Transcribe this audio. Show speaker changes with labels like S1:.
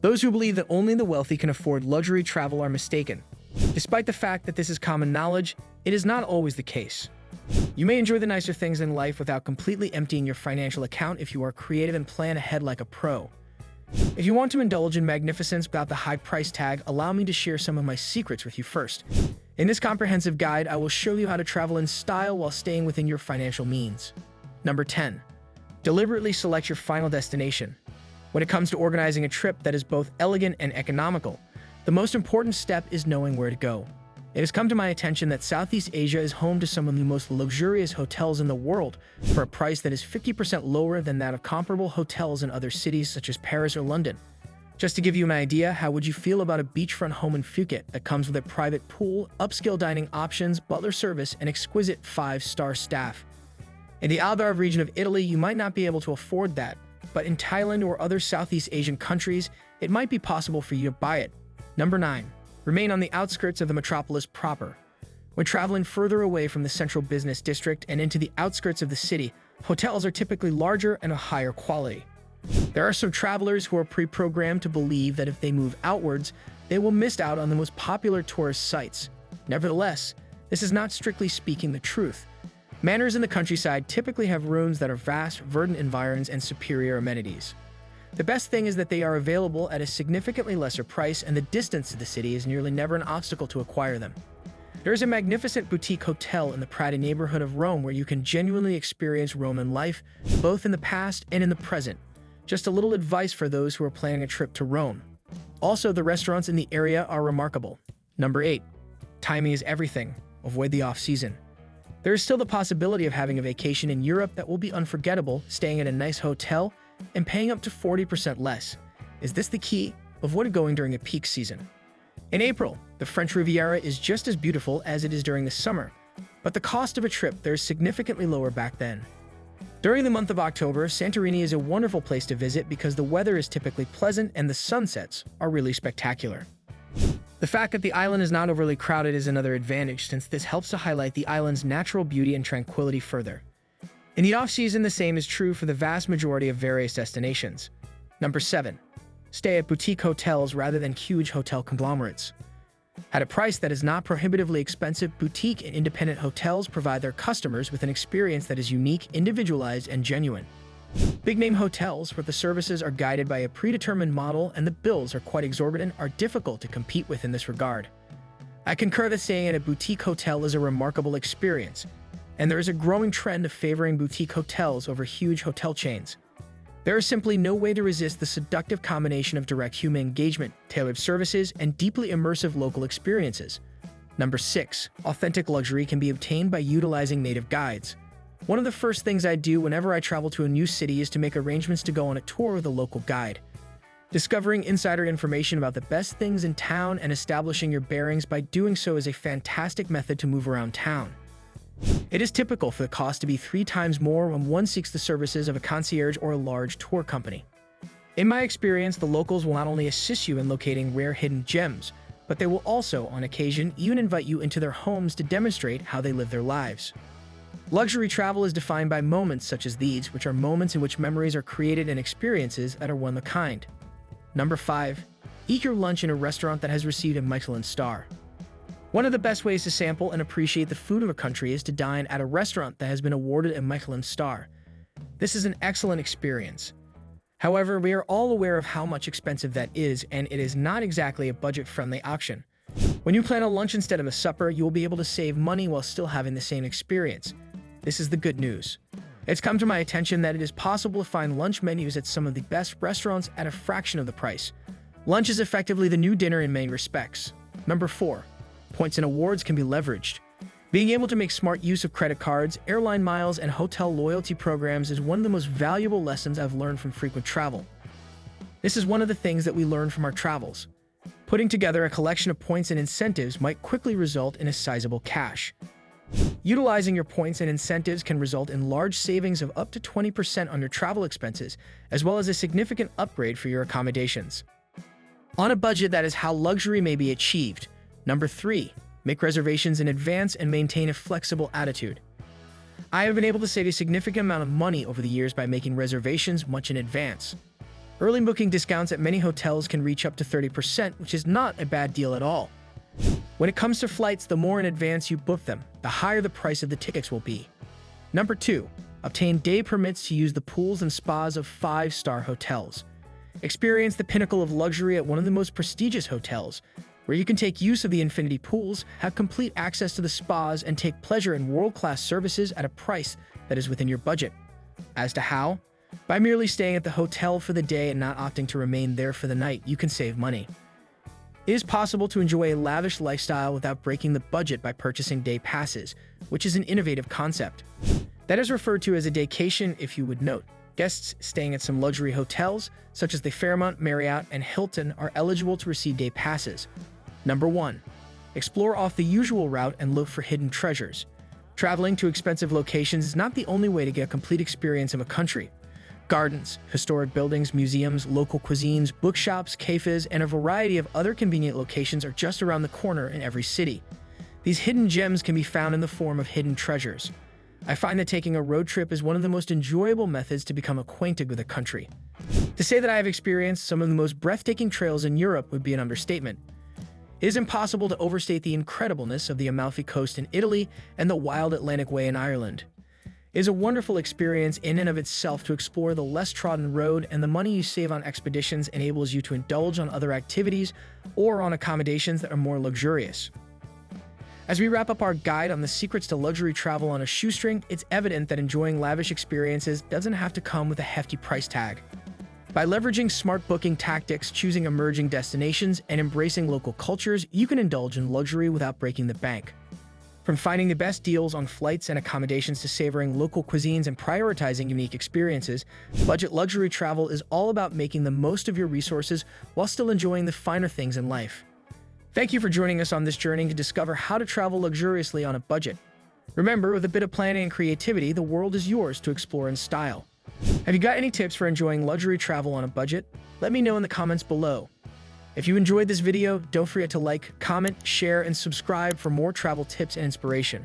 S1: Those who believe that only the wealthy can afford luxury travel are mistaken. Despite the fact that this is common knowledge, it is not always the case. You may enjoy the nicer things in life without completely emptying your financial account if you are creative and plan ahead like a pro. If you want to indulge in magnificence without the high price tag, allow me to share some of my secrets with you first. In this comprehensive guide, I will show you how to travel in style while staying within your financial means. Number 10. Deliberately select your final destination. When it comes to organizing a trip that is both elegant and economical, the most important step is knowing where to go. It has come to my attention that Southeast Asia is home to some of the most luxurious hotels in the world for a price that is 50% lower than that of comparable hotels in other cities such as Paris or London. Just to give you an idea, how would you feel about a beachfront home in Phuket that comes with a private pool, upscale dining options, butler service, and exquisite 5-star staff? In the Algarve region of Italy, you might not be able to afford that, but in Thailand or other Southeast Asian countries, it might be possible for you to buy it. Number 9. Remain on the outskirts of the metropolis proper. When traveling further away from the central business district and into the outskirts of the city, hotels are typically larger and of higher quality. There are some travelers who are pre-programmed to believe that if they move outwards, they will miss out on the most popular tourist sites. Nevertheless, this is not strictly speaking the truth. Manors in the countryside typically have rooms that are vast, verdant environs and superior amenities. The best thing is that they are available at a significantly lesser price, and the distance to the city is nearly never an obstacle to acquire them. There is a magnificent boutique hotel in the Prati neighborhood of Rome where you can genuinely experience Roman life, both in the past and in the present. Just a little advice for those who are planning a trip to Rome. Also, the restaurants in the area are remarkable. Number 8. Timing is everything. Avoid the off-season. There is still the possibility of having a vacation in Europe that will be unforgettable, staying at a nice hotel, and paying up to 40% less. Is this the key? Avoid going during a peak season. In April, the French Riviera is just as beautiful as it is during the summer, but the cost of a trip there is significantly lower back then. During the month of October, Santorini is a wonderful place to visit because the weather is typically pleasant and the sunsets are really spectacular. The fact that the island is not overly crowded is another advantage, since this helps to highlight the island's natural beauty and tranquility further. In the off-season, the same is true for the vast majority of various destinations. Number 7. Stay at boutique hotels rather than huge hotel conglomerates. At a price that is not prohibitively expensive, boutique and independent hotels provide their customers with an experience that is unique, individualized, and genuine. Big-name hotels, where the services are guided by a predetermined model and the bills are quite exorbitant, are difficult to compete with in this regard. I concur that staying at a boutique hotel is a remarkable experience, and there is a growing trend of favoring boutique hotels over huge hotel chains. There is simply no way to resist the seductive combination of direct human engagement, tailored services, and deeply immersive local experiences. Number 6. Authentic luxury can be obtained by utilizing native guides. One of the first things I do whenever I travel to a new city is to make arrangements to go on a tour with a local guide. Discovering insider information about the best things in town and establishing your bearings by doing so is a fantastic method to move around town. It is typical for the cost to be 3 times more when one seeks the services of a concierge or a large tour company. In my experience, the locals will not only assist you in locating rare hidden gems, but they will also, on occasion, even invite you into their homes to demonstrate how they live their lives. Luxury travel is defined by moments such as these, which are moments in which memories are created and experiences that are one of a kind. Number 5. Eat your lunch in a restaurant that has received a Michelin star. One of the best ways to sample and appreciate the food of a country is to dine at a restaurant that has been awarded a Michelin star. This is an excellent experience. However, we are all aware of how much expensive that is, and it is not exactly a budget-friendly option. When you plan a lunch instead of a supper, you will be able to save money while still having the same experience. This is the good news. It's come to my attention that it is possible to find lunch menus at some of the best restaurants at a fraction of the price. Lunch is effectively the new dinner in many respects. Number 4. Points and awards can be leveraged. Being able to make smart use of credit cards, airline miles, and hotel loyalty programs is one of the most valuable lessons I've learned from frequent travel. This is one of the things that we learn from our travels. Putting together a collection of points and incentives might quickly result in a sizable cash. Utilizing your points and incentives can result in large savings of up to 20% on your travel expenses, as well as a significant upgrade for your accommodations. On a budget, that is how luxury may be achieved. Number 3. Make reservations in advance and maintain a flexible attitude. I have been able to save a significant amount of money over the years by making reservations much in advance. Early booking discounts at many hotels can reach up to 30%, which is not a bad deal at all. When it comes to flights, the more in advance you book them, the higher the price of the tickets will be. Number 2. Obtain day permits to use the pools and spas of 5-star hotels. Experience the pinnacle of luxury at one of the most prestigious hotels, where you can take use of the infinity pools, have complete access to the spas, and take pleasure in world-class services at a price that is within your budget. As to how? By merely staying at the hotel for the day and not opting to remain there for the night, you can save money. It is possible to enjoy a lavish lifestyle without breaking the budget by purchasing day passes, which is an innovative concept. That is referred to as a daycation, if you would note. Guests staying at some luxury hotels, such as the Fairmont, Marriott, and Hilton, are eligible to receive day passes. Number 1. Explore off the usual route and look for hidden treasures. Traveling to expensive locations is not the only way to get a complete experience of a country. Gardens, historic buildings, museums, local cuisines, bookshops, cafes, and a variety of other convenient locations are just around the corner in every city. These hidden gems can be found in the form of hidden treasures. I find that taking a road trip is one of the most enjoyable methods to become acquainted with a country. To say that I have experienced some of the most breathtaking trails in Europe would be an understatement. It is impossible to overstate the incredibleness of the Amalfi Coast in Italy and the wild Atlantic Way in Ireland. It is a wonderful experience in and of itself to explore the less trodden road, and the money you save on expeditions enables you to indulge on other activities or on accommodations that are more luxurious. As we wrap up our guide on the secrets to luxury travel on a shoestring, it's evident that enjoying lavish experiences doesn't have to come with a hefty price tag. By leveraging smart booking tactics, choosing emerging destinations, and embracing local cultures, you can indulge in luxury without breaking the bank. From finding the best deals on flights and accommodations to savoring local cuisines and prioritizing unique experiences, budget luxury travel is all about making the most of your resources while still enjoying the finer things in life. Thank you for joining us on this journey to discover how to travel luxuriously on a budget. Remember, with a bit of planning and creativity, the world is yours to explore in style. Have you got any tips for enjoying luxury travel on a budget? Let me know in the comments below. If you enjoyed this video, don't forget to like, comment, share, and subscribe for more travel tips and inspiration.